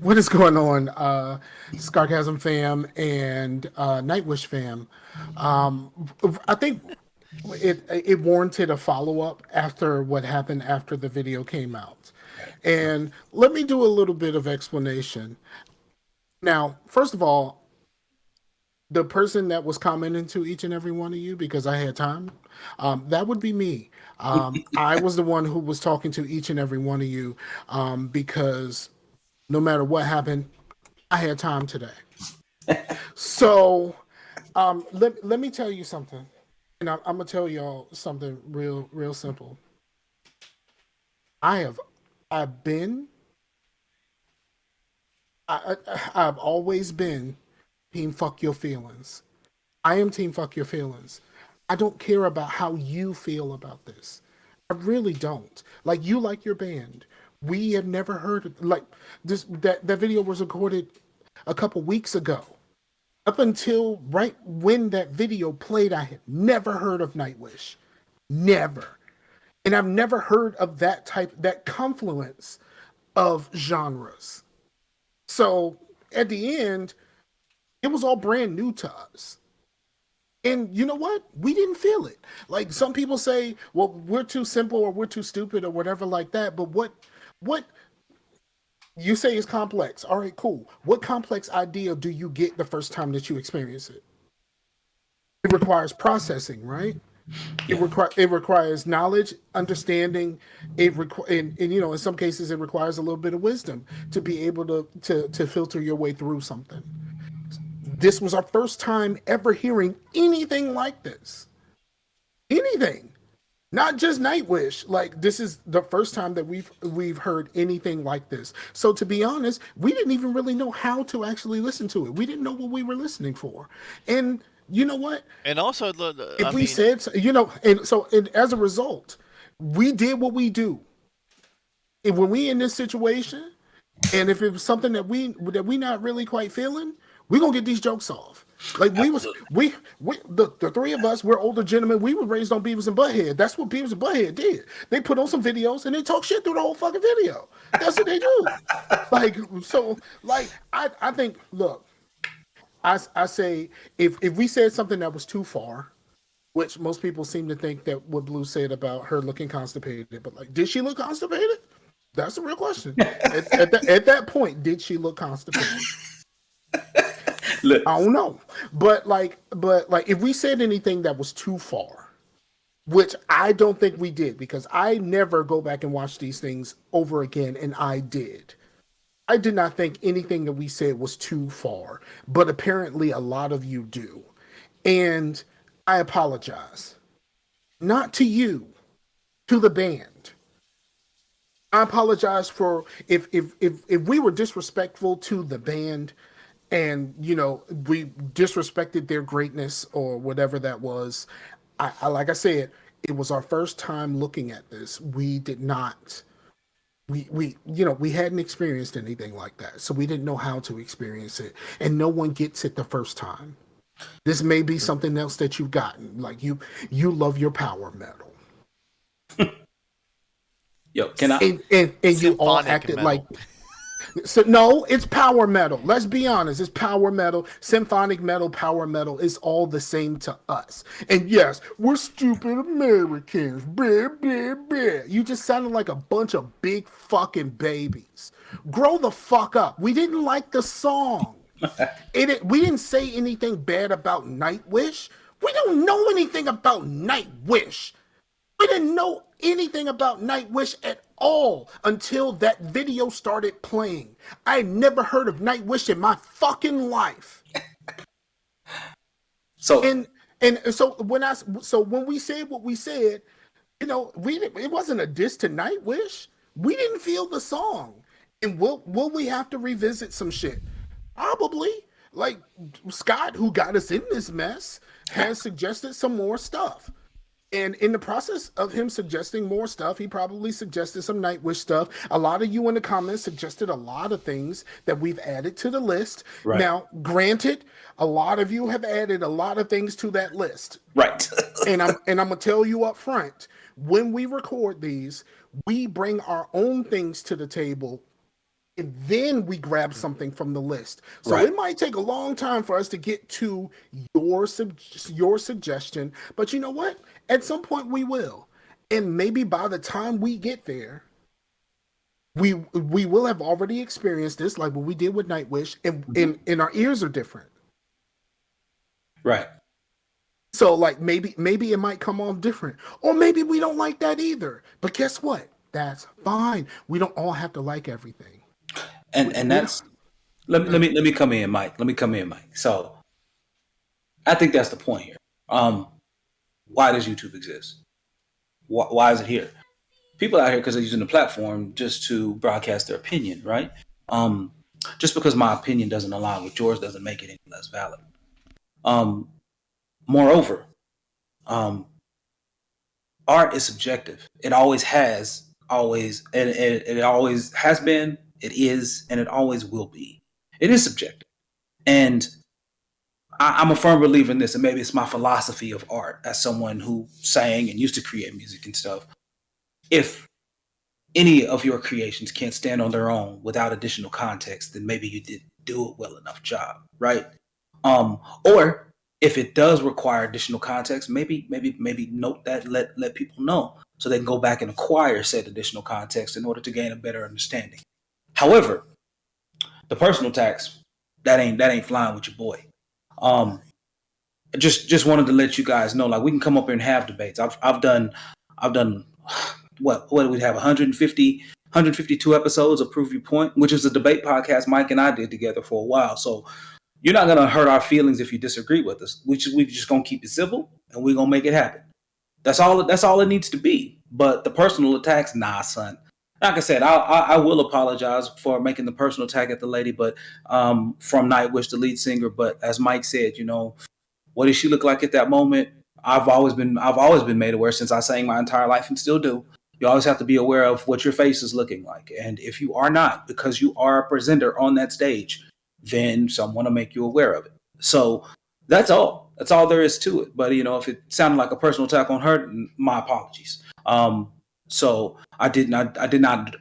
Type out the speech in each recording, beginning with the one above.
What is going on, Sarcasm fam and Nightwish fam? Um, I think it warranted a follow up after what happened after the video came out, Right. and let me do a little bit of explanation. Now, first of all, the person that was commenting to each and every one of you because I had time, that would be me. I was the one who was talking to each and every one of you because no matter what happened, I had time today. So let me tell you something, and I'm gonna tell y'all something real simple. I have I've been I've always been team fuck your feelings. I am team fuck your feelings. I don't care about how you feel about this. I really don't. Like you like your band. We have never heard of, like this that video was recorded a couple weeks ago. Up until right when that video played, I had never heard of Nightwish. Never. And I've never heard of that confluence of genres. So at the end, it was all brand new to us. And you know what? We didn't feel it. Like some people say, well, we're too simple or we're too stupid or whatever like that. But what you say is complex. All right, cool. What complex idea do you get the first time that you experience it? It requires processing, right? Yeah. It requires knowledge, understanding. And you know in some cases it requires a little bit of wisdom to be able to filter your way through something. This was our first time ever hearing anything like this. Anything. Not just Nightwish. Like this is the first time that we've heard anything like this. So to be honest, we didn't even really know how to actually listen to it. We didn't know what we were listening for. And you know what? And also, I If we mean, said, and as a result, we did what we do. And when we in this situation, and if it was something that we not really quite feeling, we gonna get these jokes off. Like Absolutely. the three of us, we're older gentlemen. We were raised on Beavis and Butthead. That's what Beavis and Butthead did. They put on some videos and they talk shit through the whole fucking video. That's what they do. Like so, like I think. Look, I say if we said something that was too far, which most people seem to think that what Blue said about her looking constipated, but like, did she look constipated? That's the real question. At that point, did she look constipated? Look, I don't know. But if we said anything that was too far, which I don't think we did, because I never go back and watch these things over again, and I did. I did not think anything that we said was too far, but apparently a lot of you do. And I apologize. Not to you, to the band. I apologize for if we were disrespectful to the band and we disrespected their greatness or whatever that was. I like I said, it was our first time looking at this. We did not we hadn't experienced anything like that. So we didn't know how to experience it. And no one gets it the first time. This may be something else that you've gotten. Like you love your power metal. yo, can I? And you all symphonic acted like metal. so no, it's power metal. Let's be honest, it's power metal, symphonic metal, power metal is all the same to us. And yes, we're stupid Americans. Blah, blah, blah. You just sounded like a bunch of big fucking babies. Grow the fuck up. We didn't like the song. We didn't say anything bad about Nightwish. We don't know anything about Nightwish. We didn't know anything about Nightwish at all until that video started playing. I had never heard of Nightwish in my fucking life. So And so when we said what we said, it wasn't a diss to Nightwish. We didn't feel the song. And will we have to revisit some shit? Probably. Like Scott, who got us in this mess, has suggested some more stuff. And in the process of him suggesting more stuff, he probably suggested some Nightwish stuff. A lot of you in the comments suggested a lot of things that we've added to the list. Right. Now, granted, a lot of you have added a lot of things to that list. right. And I'm gonna tell you up front, when we record these, we bring our own things to the table and then we grab something from the list. So Right. it might take a long time for us to get to your suggestion, but you know what? At some point we will. And maybe by the time we get there, we will have already experienced this, like what we did with Nightwish, and our ears are different. Right. So like maybe it might come off different. Or maybe we don't like that either. But guess what? That's fine. We don't all have to like everything. And We that's let me come in, Mike. Let me come in, Mike. So I think that's the point here. Why does YouTube exist? Why is it here? People out here because they're using the platform just to broadcast their opinion, right? Um, just because my opinion doesn't align with yours doesn't make it any less valid. Um, moreover, um, art is subjective. It always has, always, and it always has been. It is, and it always will be. It is subjective, and I'm a firm believer in this. And maybe it's my philosophy of art as someone who sang and used to create music and stuff. If any of your creations can't stand on their own without additional context, then maybe you didn't do a well enough job, right? Or if it does require additional context, maybe note that, let people know so they can go back and acquire said additional context in order to gain a better understanding. However, the personal tax, that ain't flying with your boy. Um, just wanted to let you guys know, like, we can come up here and have debates. I've done what do we have, 152 episodes of Prove Your Point, which is a debate podcast Mike and I did together for a while. So you're not gonna hurt our feelings if you disagree with us. We just gonna keep it civil and we're gonna make it happen. That's all it needs to be. But the personal attacks, nah, son. Like I said, I will apologize for making the personal attack at the lady, but from Nightwish, the lead singer. But as Mike said, what did she look like at that moment? I've always been made aware since I sang my entire life and still do. You always have to be aware of what your face is looking like. And if you are not, because you are a presenter on that stage, then someone will make you aware of it. So that's all. That's all there is to it. But if it sounded like a personal attack on her, my apologies. So I did not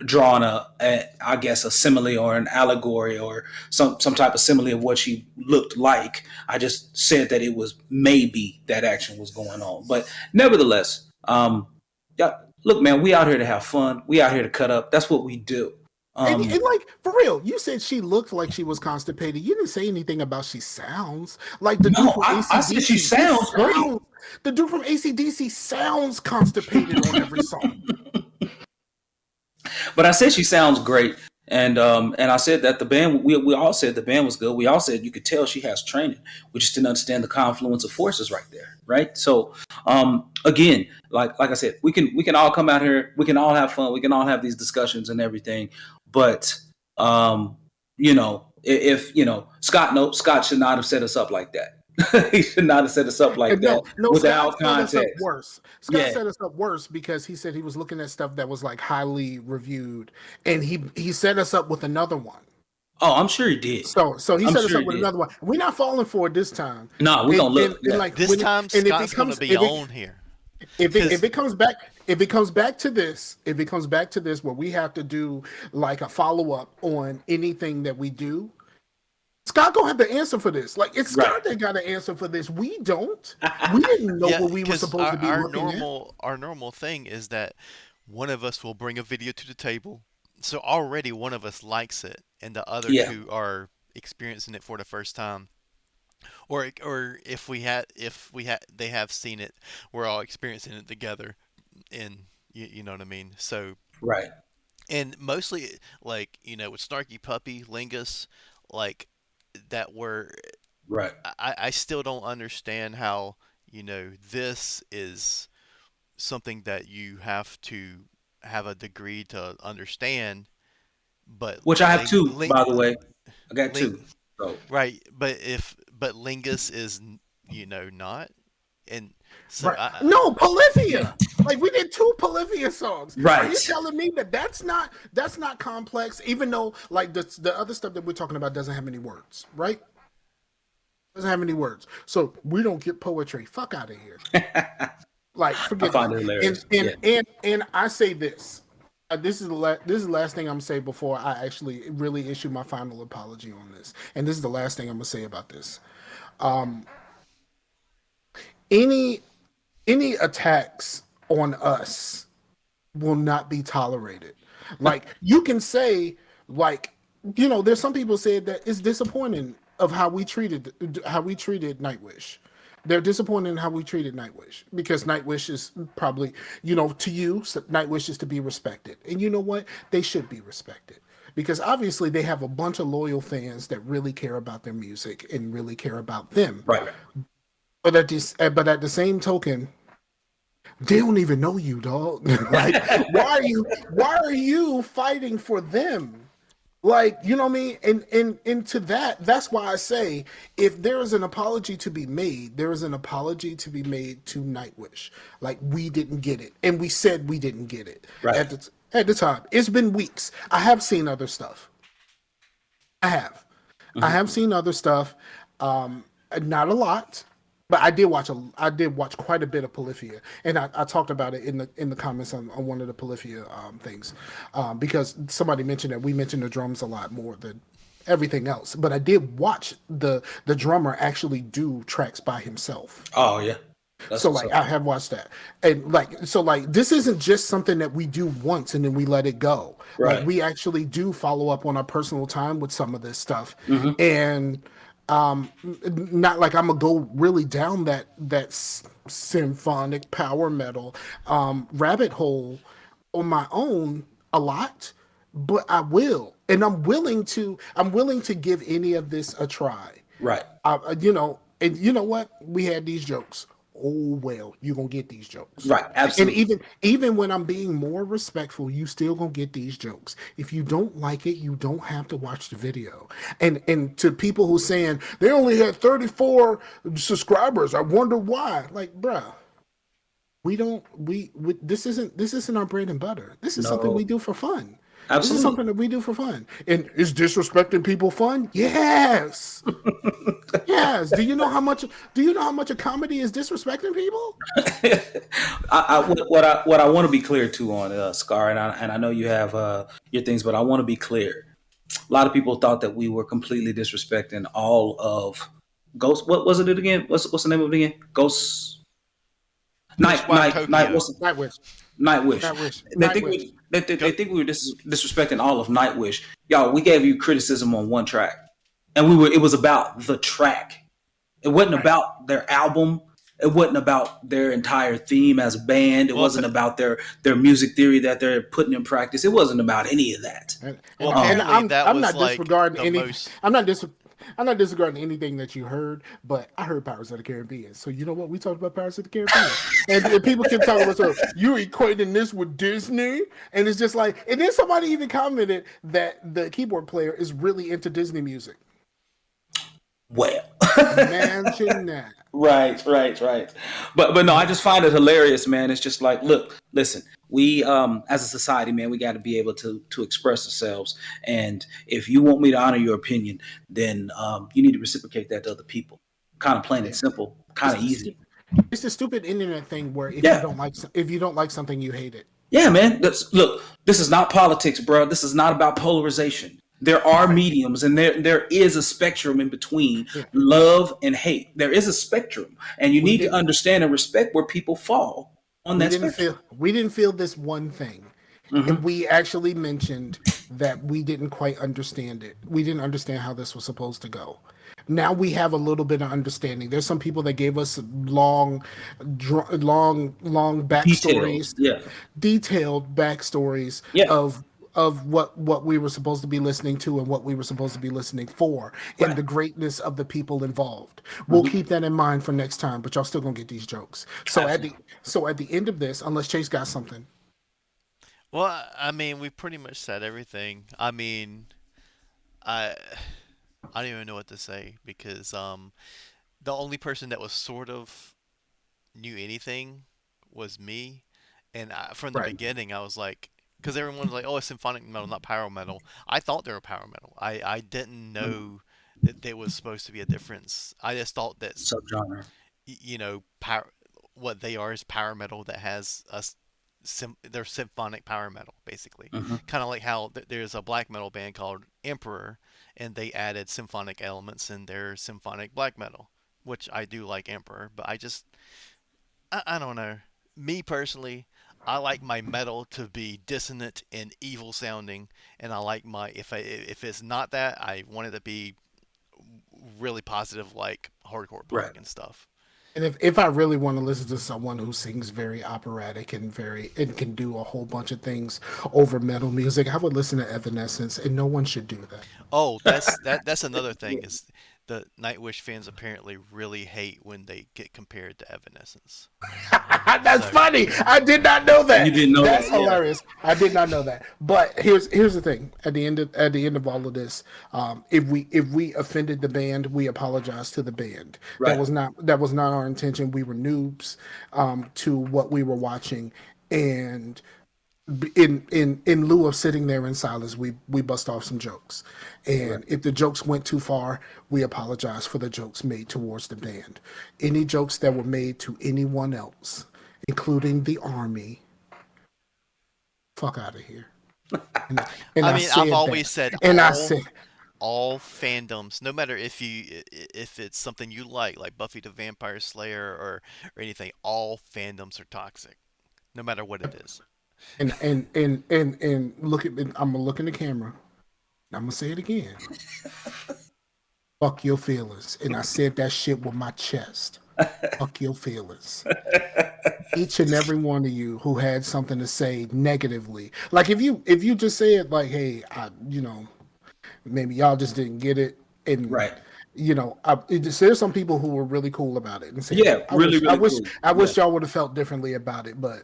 draw on I guess a simile or an allegory or some type of simile of what she looked like. I just said that it was maybe that action was going on. But nevertheless, yeah, look, man, we out here to have fun. We out here to cut up. That's what we do. and like for real, you said she looked like she was constipated. You didn't say anything about she sounds like the dude No, from I said she ACDC. sounds great. The dude from ACDC sounds constipated on every song. But I said she sounds great, and I said that the band. We all said the band was good. We all said you could tell she has training. We just didn't understand the confluence of forces right there, right? So again, like I said, we can all come out here. We can all have fun. We can all have these discussions and everything. But if Scott should not have set us up like that. He should not have set us up like And that no, Scott without set us up context. worse. Scott Yeah. set us up worse because he said he was looking at stuff that was like highly reviewed, and he set us up with another one. Oh, I'm sure he did. So he I'm set us sure up he with did. another one. We're not falling for it this time. No, we're And, gonna look. and Yeah. like This time and Scott's going to be on here. if it comes back to this, if it comes back to this where we have to do like a follow up on anything that we do, Scott gonna have to answer for this. Like it's Scott Right. that got to answer for this. We don't. We didn't know Yeah, what we were because supposed to be our looking at. normal thing is that one of us will bring a video to the table. So already one of us likes it, and the other Yeah. two are experiencing it for the first time. Or if we had they have seen it, we're all experiencing it together. And you know what I mean. So Right. and mostly like with Snarky Puppy, Lingus, like that were Right. I still don't understand how this is something that you have to have a degree to understand, but Which I have two, by the way. I got ling, two. So right, but Lingus is not, and so Right. No, Polyphia. Like we did two Polyphia songs. Are you right. telling me that that's not complex? Even though like the other stuff that we're talking about doesn't have any words, right? Doesn't have any words. So we don't get poetry. Fuck out of here. Like I forget find it. it hilarious. And Yeah. and I say this. this is the last thing I'm gonna say before I actually really issue my final apology on this. And this is the last thing I'm gonna say about this. Any any attacks on us will not be tolerated. Like you can say, like there's some people said that it's disappointing of how we treated Nightwish. They're disappointed in how we treated Nightwish because Nightwish is probably to you Nightwish is to be respected, and you know what they should be respected because obviously they have a bunch of loyal fans that really care about their music and really care about them. Right. But at the same token, they don't even know you, dog. Like, why are you fighting for them? Like, you know what I mean? And to that's why I say if there is an apology to be made, there is an apology to be made to Nightwish. Like we didn't get it. And we said we didn't get it Right. at the time. It's been weeks. I have seen other stuff. I have. I have seen other stuff. Not a lot, but I did watch quite a bit of Polyphia, and I talked about it in the comments on one of the Polyphia things, because somebody mentioned that we mentioned the drums a lot more than everything else. But I did watch the drummer actually do tracks by himself. Oh yeah. That's So what's like up. I have watched that, and like this isn't just something that we do once and then we let it go. Like Right. we actually do follow up on our personal time with some of this stuff, Hmm. and not like I'm gonna go really down symphonic power metal rabbit hole on my own a lot, but I will, and I'm willing to give any of this a try. Right. And you know what? We had these jokes. Oh well, you're gonna get these jokes. Right. And Absolutely. even when I'm being more respectful, you still gonna get these jokes. If you don't like it, you don't have to watch the video. And to people who saying they only had 34 subscribers, I wonder why. Like, bruh, we don't we this isn't our bread and butter. This is something we No. do for fun. This is Absolutely. something that we do for fun. And is disrespecting people fun? Yes. Yes. Do you know how much a comedy is disrespecting people? What I want to be clear too on Scar, and I know you have your things, but I want to be clear. A lot of people thought that we were completely disrespecting all of Ghost. What was it again? What's the name of it again? Ghost Ghostwire Night. Tokyo. What's Nightwish? Nightwish. Go, They think we were disrespecting all of Nightwish. Y'all, we gave you criticism on one track, and we were. It was about the track. It wasn't Right. about their album. It wasn't about their entire theme as a band. It well, wasn't about their music theory that they're putting in practice. It wasn't about any of that. well, Um, And apparently that I'm was not like disregarding the any most. I'm not dis I'm not disregarding anything that you heard, but I heard Pirates of the Caribbean. So you know what? We talked about Pirates of the Caribbean. And people keep talking about, so you equating this with Disney? And it's just like, and then somebody even commented that the keyboard player is really into Disney music. well, Imagine that. right. But no, I just find it hilarious, man. It's just like, look, listen, we as a society, man, we got to be able to express ourselves. And if you want me to honor your opinion, then you need to reciprocate that to other people. Kind of plain and Yeah. simple, kind It's of the, easy. stu- it's the stupid internet thing where Yeah. if you don't like something, you hate it. Yeah, man. Look, this is not politics, bro. This is not about polarization. There are Right. mediums, and there is a spectrum in between Yeah. love and hate. There is a spectrum, and you We need to didn't understand and respect where people fall on that spectrum. we didn't feel this one thing. And Hmm. we actually mentioned that we didn't quite understand it. We didn't understand how this was supposed to go. Now we have a little bit of understanding. There's some people that gave us long Details, backstories, yeah, detailed backstories yeah, of what we were supposed to be listening to and what we were supposed to be listening for and right. the greatness of the people involved. We'll Hmm. keep that in mind for next time, but y'all still gonna get these jokes. Absolutely. So at the end of this, unless Chase got something. Well, I mean, we pretty much said everything. I mean, I I don't even know what to say because the only person that was sort of knew anything was me, and from the Right. beginning I was like, because everyone's like, oh, it's symphonic metal, not power metal. I thought they were power metal. I didn't know that there was supposed to be a difference. I just thought that Subgenre. power, what they are is power metal that has us they're symphonic power metal basically, Hmm. kind of like how there's a black metal band called Emperor, and they added symphonic elements in their symphonic black metal, which I do like Emperor, but I don't know. Me personally, I like my metal to be dissonant and evil sounding, and I like my if it's not that, I want it to be really positive, like hardcore Right. punk and stuff. And if I really want to listen to someone who sings very operatic and can do a whole bunch of things over metal music, I would listen to Evanescence, and no one should do that. Oh, that's another thing is the Nightwish fans apparently really hate when they get compared to Evanescence. That's So, funny. I did not know You that. didn't know That's that, yeah. hilarious. I did not know that. But here's the thing. At the end of all of this, if we offended the band, we apologize to the band. Right. That was not our intention. We were noobs to what we were watching, and in lieu of sitting there in silence, we bust off some jokes, Right. and if the jokes went too far, we apologize for the jokes made towards the band. Any jokes that were made to anyone else, including the army, fuck out of here. And I I mean, I've said that, always said and I said, all fandoms, no matter if it's something you like Buffy the Vampire Slayer or anything, all fandoms are toxic, no matter what it is. and look at me. I'm gonna look in the camera. I'm gonna say it again. Fuck your feelings, and I said that shit with my chest. Fuck your feelings. Each and every one of you who had something to say negatively, like if you just said like, hey, maybe y'all just didn't get it, and Right. there's some people who were really cool about it and said, Yeah. Really, really cool. I Yeah. wish y'all would have felt differently about it, but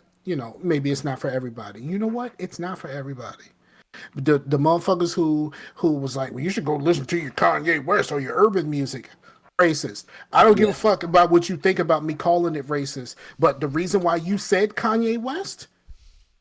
maybe it's not for everybody. You know what? It's not for everybody. The motherfuckers who was like, well, you should go listen to your Kanye West or your urban music. Racist. I don't give a Yeah. fuck about what you think about me calling it racist. But the reason why you said Kanye West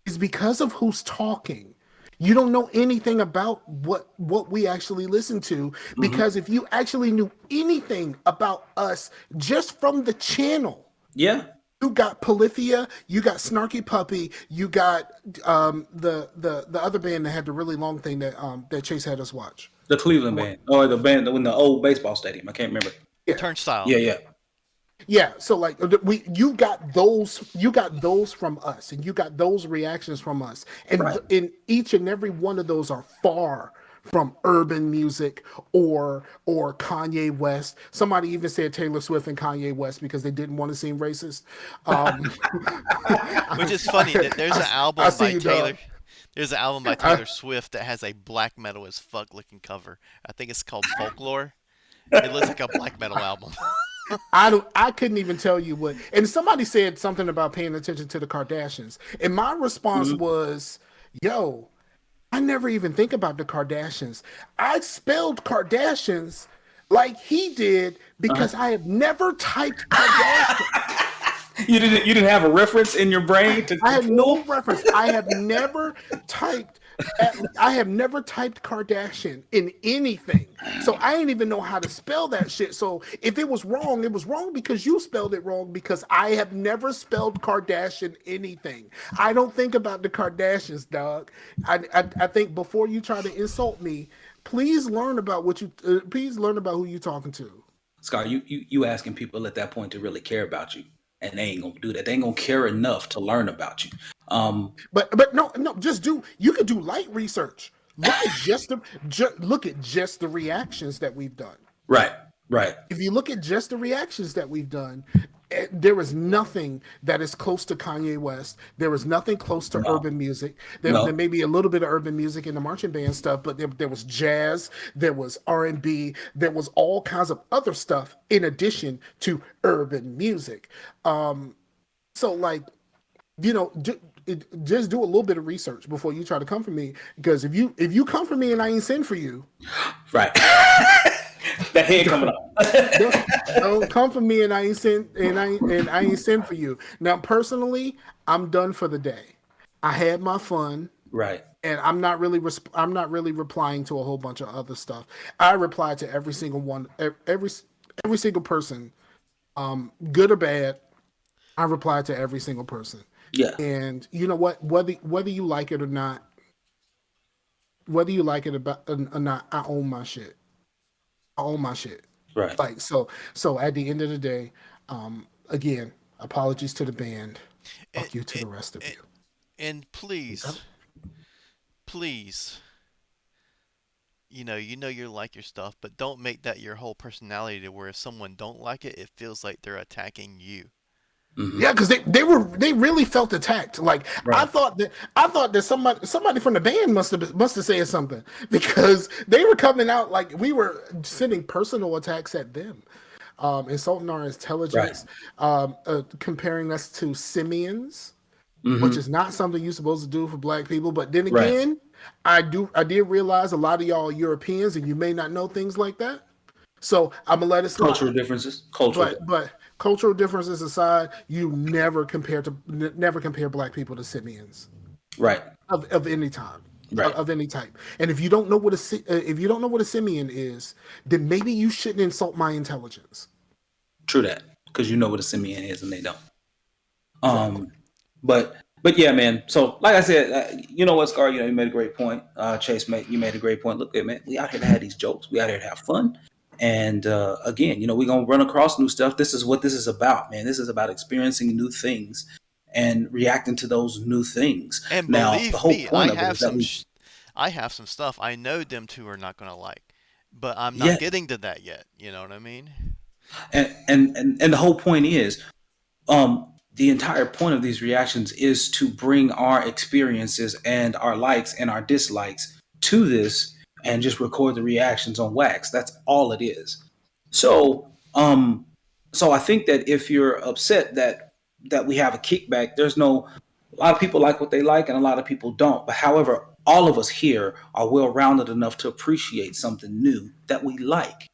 is because of who's talking. You don't know anything about what we actually listen to, Hmm. because if you actually knew anything about us just from the channel, Yeah. you got Polyphia, you got Snarky Puppy, you got the other band that had the really long thing that Chase had us watch. The Cleveland What? band, or the band in the old baseball stadium. I can't remember. Yeah, Turnstile. Yeah. Yeah. yeah. So like you got those from us, and you got those reactions from us, and Right. in each and every one of those are far from urban music or Kanye West. Somebody even said Taylor Swift and Kanye West because they didn't want to seem racist. Um, Which is funny that I see you, dog. there's an album by I, Taylor Swift that has a black metal as fuck looking cover. I think it's called Folklore. It looks like a black metal album. I couldn't even tell you what. And somebody said something about paying attention to the Kardashians, and my response Hmm. was, "Yo, I never even think about the Kardashians. I spelled Kardashians like he did because Uh-huh. I have never typed Kardashian. You didn't have a reference in your brain I to had no pull. reference. Typed. I have never typed Kardashian in anything. So I didn't even know how to spell that shit. So if it was wrong because you spelled it wrong, because I have never spelled Kardashian anything. I don't think about the Kardashians, dog. I think before you try to insult me, please learn about who you're talking to. Scott, you asking people at that point to really care about you, and they ain't gonna do that. They ain't gonna care enough to learn about you. Um, But no, just do. You could do light research. Look at just the reactions that we've done. right, right. If you look at just the reactions that we've done, there is nothing that is close to Kanye West. There is nothing close to No, urban music. There no, may be a little bit of urban music in the marching band stuff, but there was jazz, there was R&B, there was all kinds of other stuff in addition to urban music. So like, just do a little bit of research before you try to come for me. Because if you come for me and I ain't send for you, right. That head coming don't, up. don't come for me and I ain't send for you. Now personally, I'm done for the day. I had my fun, Right. and I'm not really replying to a whole bunch of other stuff. I reply to every single one, every single person, good or bad. I reply to every single person. Yeah. And you know what? Whether you like it or not, whether you like it about or not, I own my shit. I own my shit. Right. Like so at the end of the day, again, apologies to the band. And, Fuck you to and, the rest of and you. and Yep. please, please, you know you like your stuff, but don't make that your whole personality to where if someone don't like it, it feels like they're attacking you. Hmm. Yeah, because they really felt attacked. Like Right. I thought that somebody from the band must have said something because they were coming out like we were sending personal attacks at them, insulting our Right. intelligence, comparing us to simians, which Hmm. is not something you're supposed to do for black people. But then Right. again, I did realize a lot of y'all Europeans and you may not know things like that. So I'm gonna let it Cultural slide. differences. Cultural differences. But cultural differences aside, you never compare black people to simians Right. of any time. Right. Of any type, and if you don't know what if you don't know what a simian is, then maybe you shouldn't insult my intelligence. True that. Because you know what a simian is and they don't. Exactly. Um, but yeah, man. So like I said, you know what, Scar? You made a great point. Chase, you made a great point. Look, man, we out here to have these jokes. We out here to have fun. And again, we're gonna run across new stuff. This is what this is about, man. This is about experiencing new things and reacting to those new things. And Now, the believe whole me, point of it is that we, I have some stuff I know them two are not gonna like, but I'm not yeah, getting to that yet. You know what I mean? and the whole point is the entire point of these reactions is to bring our experiences and our likes and our dislikes to this and just record the reactions on wax. That's all it is. So, so I think that if you're upset that we have a kickback, there's no a lot of people like what they like and a lot of people don't. But however, all of us here are well rounded enough to appreciate something new that we like.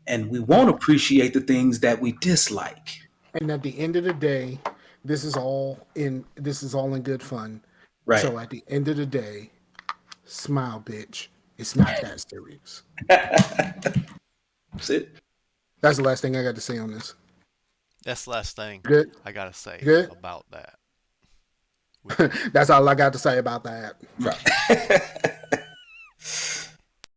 And we won't appreciate the things that we dislike. And at the end of the day, this is all in good fun. Right. So at the end of the day, smile, bitch. It's not that serious. That's it. That's the last thing I got to say on this. That's the last thing Good, I gotta say good. about that. We That's all I got to say about that. Right.